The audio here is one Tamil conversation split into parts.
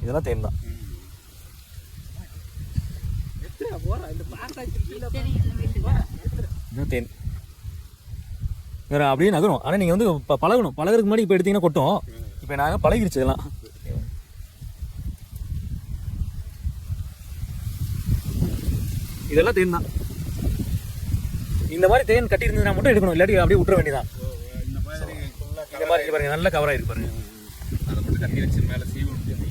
இதெல்லாம் தேன் தான். இதுதான் தேன். வேறு அப்படியே நகரும். ஆனால் நீங்கள் வந்து பழகணும். பழகிறதுக்கு முன்னாடி இப்போ எடுத்தீங்கன்னா கொட்டும். இப்போ நாங்கள் பழகிருச்சு இதெல்லாம். இதெல்லாம் தேன் தான். இந்த மாதிரி தேன் கட்டி இருந்ததுன்னா மட்டும் எடுக்கணும், இல்லாட்டி அப்படியே விட்டுற வேண்டியதான். இந்த மாதிரி பாருங்க, நல்ல கவராக இருக்கு பாருங்க. அதை மட்டும் கட்டி வச்சு மேலே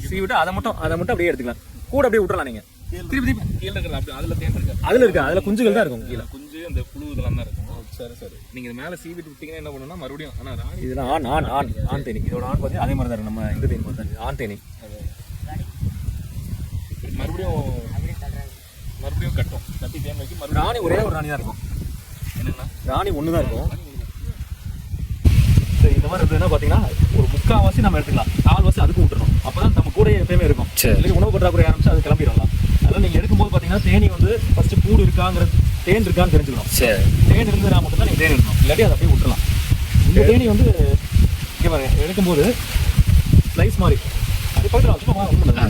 சீவிட்டு அதை மட்டும் அப்படியே எடுத்துக்கலாம். கூட அப்படியே விட்டுறலாம் நீங்கள். திருப்பி கீழே இருக்கிற அப்படி அதில் தேன் இருக்கு. அதில் இருக்கா? அதில் குஞ்சுகள் தான் இருக்கும். கீழே குஞ்சு அந்த புழு இதெல்லாம் தான் இருக்கும். சரி நீங்கள் மேலே சீவிட்டு விட்டீங்கன்னா என்ன பண்ணணும்னா மறுபடியும் ஆனால் இதெல்லாம் ஆண் தேனி. இதோட ஆண் பார்த்து அதே மாதிரி தான் இருக்கும். நம்ம இந்த தேனி பார்த்தா ஆண் தேனி மறுபடியும் கட்டும். கட்டி தேன் வைக்கி மறுபடியும் ராணி ஒரே ஒரு ராணி தான் இருக்கும். என்னென்னா ராணி ஒன்று தான் இருக்கும். சரி, இந்த மாதிரி இருந்ததுன்னா பார்த்தீங்கன்னா ஒரு 3/4 நம்ம எடுத்துக்கலாம். 4 அதுக்கும் விட்டுறணும். அப்போ தான் நம்ம கூட எப்பயுமே இருக்கும். இல்லை உணவு பற்றாக்குறை ஆரம்பிச்சு அது கிளம்பிடலாம். அதனால் நீங்கள் எடுக்கும்போது பார்த்தீங்கன்னா தேனி வந்து ஃபஸ்ட்டு கூடு இருக்காங்கிறது, தேன் இருக்கான்னு தெரிஞ்சுக்கணும். தேன் இருந்ததுனா மட்டும் தான் நீங்கள் தேன் எடுக்கணும், இல்லாட்டி அதை அப்படியே விட்டுறலாம். இந்த தேனி வந்து இங்கே பாருங்க, எடுக்கும்போது ஸ்லைஸ் மாதிரி அது பக்கத்தில் சும்மா ஒன்றும்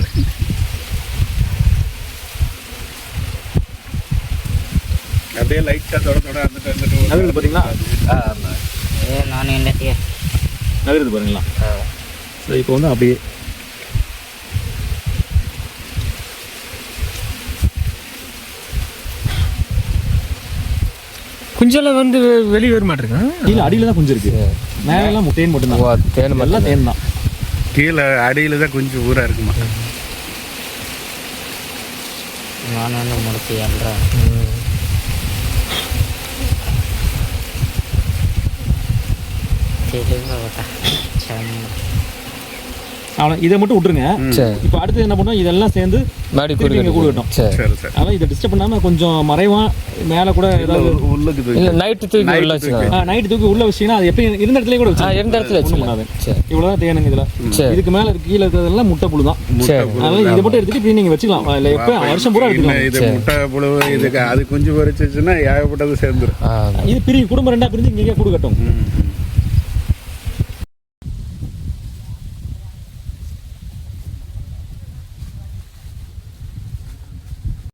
அப்படியே லைட்டாக தொட நகருது பார்த்தீங்களா? நானும் நகருது பாருங்களா? சரி, இப்போ வந்து அப்படியே குஞ்செல்லாம் வந்து வெளியே வர மாட்டேங்க. கீழே அடியில் தான் குஞ்சு இருக்கு. மேலெல்லாம் தேன் மட்டும்தான். தேன் எல்லாம் தேன் தான். கீழே அடியில் தான் கொஞ்சம் ஊராக இருக்குமா. நானும் முடிச்சியா அவ்வளோ, இதை மட்டும் விட்டுருங்க. இப்போ அடுத்து என்ன பண்ணோம், இதெல்லாம் சேர்ந்து கூடட்டும். அதான் இதை டிஸ்டர்ப் பண்ணாமல் கொஞ்சம் மறைவா மேலே கூட ஏதாவது நைட்டு தூக்கி உள்ள வச்சிங்கன்னா அது எப்பயும் இருந்த இடத்துல கூட இருந்த இடத்துல பண்ணாது. இவ்வளோதான் தேனுங்க இதில். இதுக்கு மேலே கீழே இருக்கிறதெல்லாம் முட்டை புழு தான். அதனால இதை மட்டும் எடுத்துட்டு இப்படி நீங்கள் வச்சுக்கலாம். இல்லை எப்போ வருஷம் பூரா எடுத்துக்கலாம். இது முட்டை புழு இதுக்கு அது குஞ்சு பொறிச்சுன்னா ஏகப்பட்டது சேர்ந்துடும். இது பிரிவு குடும்பம் 2 பிரிஞ்சு இங்கே கூடு கட்டும்.